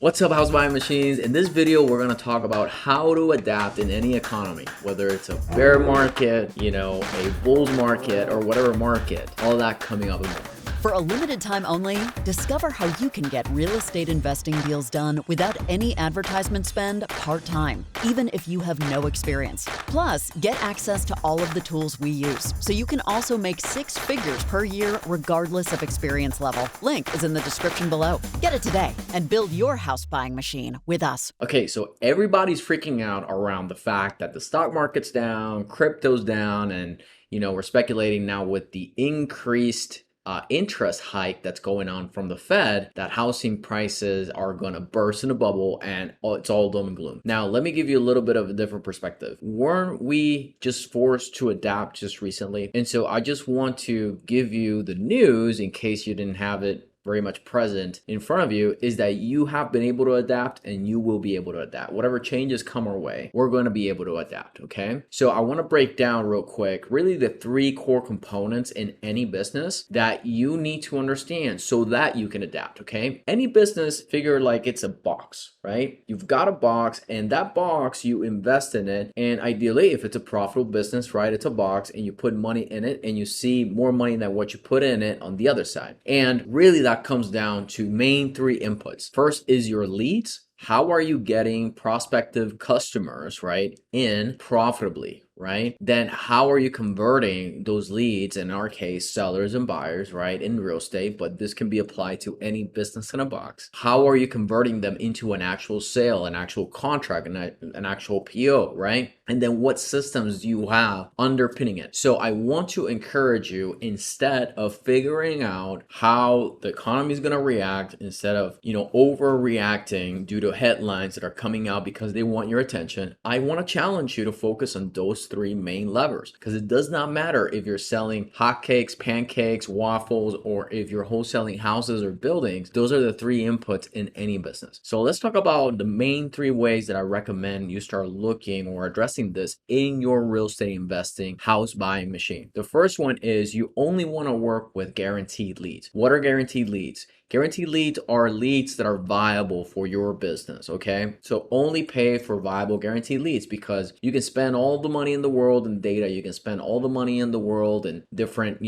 What's up, house buying machines? In this video, we're going to talk about how to adapt in any economy, whether it's a bear market, a bull market, or whatever market, all that coming up and more. For a limited time only, discover how you can get real estate investing deals done without any advertisement spend part-time, even if you have no experience. Plus, get access to all of the tools we use, so you can also make 6 figures per year regardless of experience level. Link is in the description below. Get it today and build your house buying machine with us. Okay, so everybody's freaking out around the fact that the stock market's down, crypto's down, and we're speculating now with the increased interest hike that's going on from the Fed that housing prices are going to burst in a bubble and it's all doom and gloom. Now, let me give you a little bit of a different perspective. Weren't we just forced to adapt just recently? And so I just want to give you the news in case you didn't have it very much present in front of you, is that you have been able to adapt and you will be able to adapt. Whatever changes come our way, we're going to be able to adapt, okay? So I want to break down real quick really the 3 core components in any business that you need to understand so that you can adapt, okay? Any business, figure like it's a box, right? You've got a box, and that box, you invest in it, and ideally, if it's a profitable business, right, it's a box and you put money in it and you see more money than what you put in it on the other side. And really that comes down to main 3 inputs. First is your leads. How are you getting prospective customers, right, in profitably? Right? Then how are you converting those leads, in our case, sellers and buyers, right, in real estate, but this can be applied to any business in a box. How are you converting them into an actual sale, an actual contract, an actual PO, right? And then what systems do you have underpinning it? So I want to encourage you, instead of figuring out how the economy is going to react, instead of, overreacting due to headlines that are coming out because they want your attention, I want to challenge you to focus on those 3 main levers, because it does not matter if you're selling hotcakes, pancakes, waffles, or if you're wholesaling houses or buildings. Those are the 3 inputs in any business. So let's talk about the main 3 ways that I recommend you start looking or addressing this in your real estate investing house buying machine. The first one is you only want to work with guaranteed leads. What are guaranteed leads? Guaranteed leads are leads that are viable for your business, okay? So only pay for viable guaranteed leads, because you can spend all the money in the world in data, you can spend all the money in the world in different,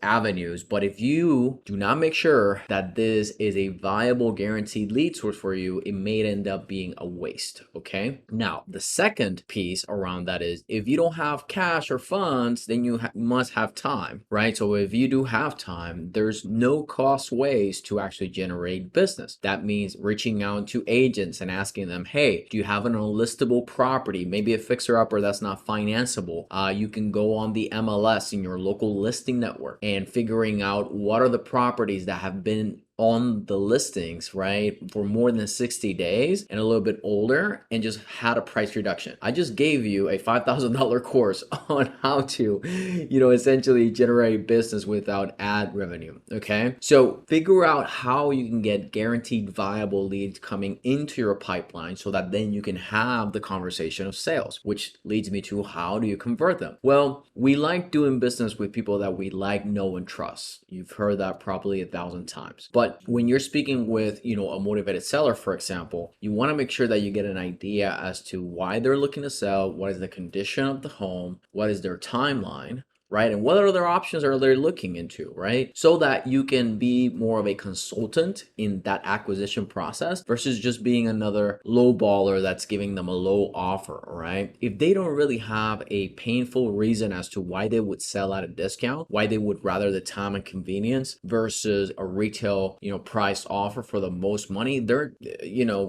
avenues, but if you do not make sure that this is a viable guaranteed lead source for you, it may end up being a waste, okay? Now, the second piece around that is, if you don't have cash or funds, then you must have time, right? So if you do have time, there's no cost ways to actually generate business. That means reaching out to agents and asking them, hey, do you have an unlistable property, maybe a fixer-upper that's not financeable? You can go on the MLS in your local listing network and figuring out what are the properties that have been on the listings, right, for more than 60 days and a little bit older, and just had a price reduction. I just gave you a $5,000 course on how to, essentially generate business without ad revenue, okay? So figure out how you can get guaranteed viable leads coming into your pipeline so that then you can have the conversation of sales, which leads me to, how do you convert them? Well, we like doing business with people that we like, know, and trust. You've heard that probably 1,000 times. But when you're speaking with, a motivated seller, for example, you want to make sure that you get an idea as to why they're looking to sell, what is the condition of the home, what is their timeline, right? And what other options are they looking into, right? So that you can be more of a consultant in that acquisition process versus just being another low baller that's giving them a low offer, right? If they don't really have a painful reason as to why they would sell at a discount, why they would rather the time and convenience versus a retail, priced offer for the most money, they're,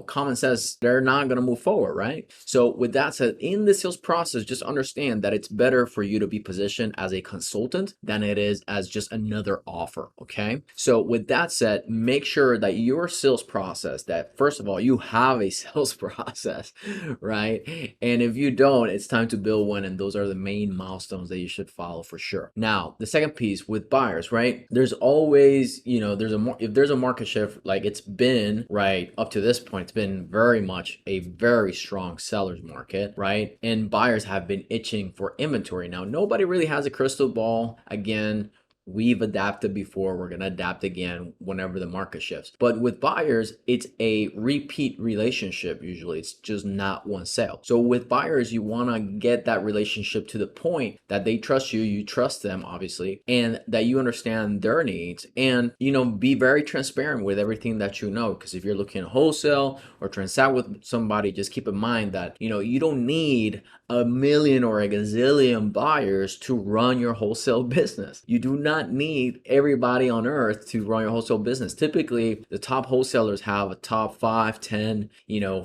common sense, they're not going to move forward, right? So with that said, in the sales process, just understand that it's better for you to be positioned as a consultant than it is as just another offer, okay? So with that said, make sure that your sales process, that first of all, you have a sales process, right? And if you don't, it's time to build one, and those are the main milestones that you should follow for sure. Now, the second piece with buyers, right? There's always, if there's a market shift, like it's been, right, up to this point, it's been very much a very strong seller's market, right? And buyers have been itching for inventory. Now, nobody really has a crystal ball. Again, We've adapted before, we're going to adapt again whenever the market shifts. But with buyers, it's a repeat relationship. Usually it's just not one sale. So with buyers, you want to get that relationship to the point that they trust you, you trust them obviously, and that you understand their needs, and be very transparent with everything that you know. Because if you're looking at wholesale or transact with somebody, just keep in mind that you don't need a million or a gazillion buyers to run your wholesale business. You do not need everybody on earth to run your wholesale business. Typically, the top wholesalers have a top 5, 10,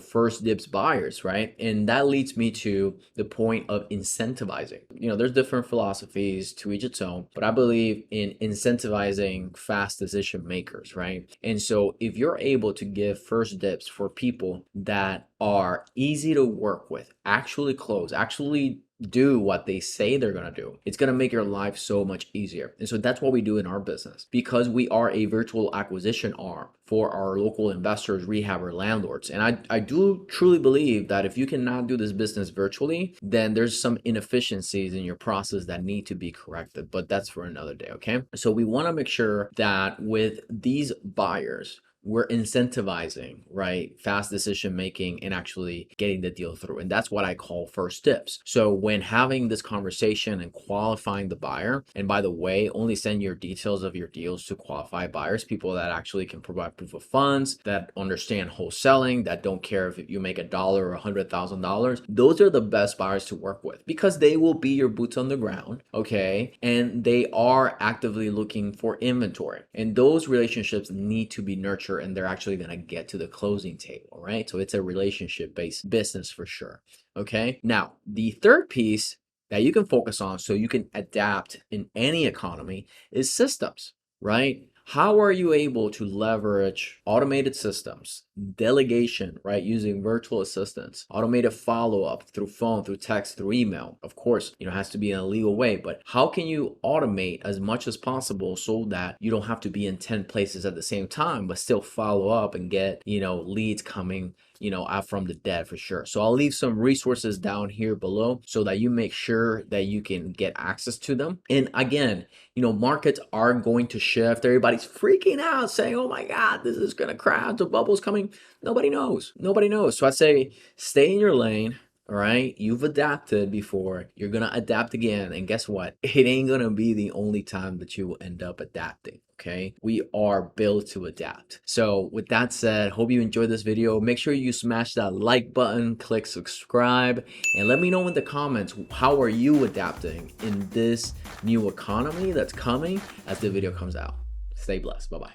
first dibs buyers, right? And that leads me to the point of incentivizing. There's different philosophies, to each its own, but I believe in incentivizing fast decision makers, right? And so if you're able to give first dibs for people that are easy to work with, actually close, actually do what they say they're going to do, it's going to make your life so much easier. And so that's what we do in our business, because we are a virtual acquisition arm for our local investors, rehabber, landlords. And I do truly believe that if you cannot do this business virtually, then there's some inefficiencies in your process that need to be corrected, but that's for another day. Okay, so we want to make sure that with these buyers, we're incentivizing, right, fast decision making and actually getting the deal through. And that's what I call first tips. So when having this conversation and qualifying the buyer, and by the way, only send your details of your deals to qualified buyers, people that actually can provide proof of funds, that understand wholesaling, that don't care if you make $1 or $100,000. Those are the best buyers to work with, because they will be your boots on the ground, okay? And they are actively looking for inventory. And those relationships need to be nurtured, and they're actually going to get to the closing table, right? So it's a relationship-based business for sure. Okay, now the third piece that you can focus on so you can adapt in any economy is systems, right? How are you able to leverage automated systems, delegation, right? Using virtual assistants, automated follow-up through phone, through text, through email. Of course, it has to be in a legal way, but how can you automate as much as possible so that you don't have to be in 10 places at the same time, but still follow up and get, leads coming out from the dead for sure. So I'll leave some resources down here below so that you make sure that you can get access to them. And again, markets are going to shift. Everybody's freaking out saying, oh my God, this is going to crash. The bubble's coming. Nobody knows. Nobody knows. So I say, stay in your lane. All right, you've adapted before, you're gonna adapt again, and guess what? It ain't gonna be the only time that you will end up adapting. Okay, we are built to adapt. So with that said, hope you enjoyed this video. Make sure you smash that like button, click subscribe, and let me know in the comments, how are you adapting in this new economy that's coming as the video comes out. Stay blessed. Bye bye.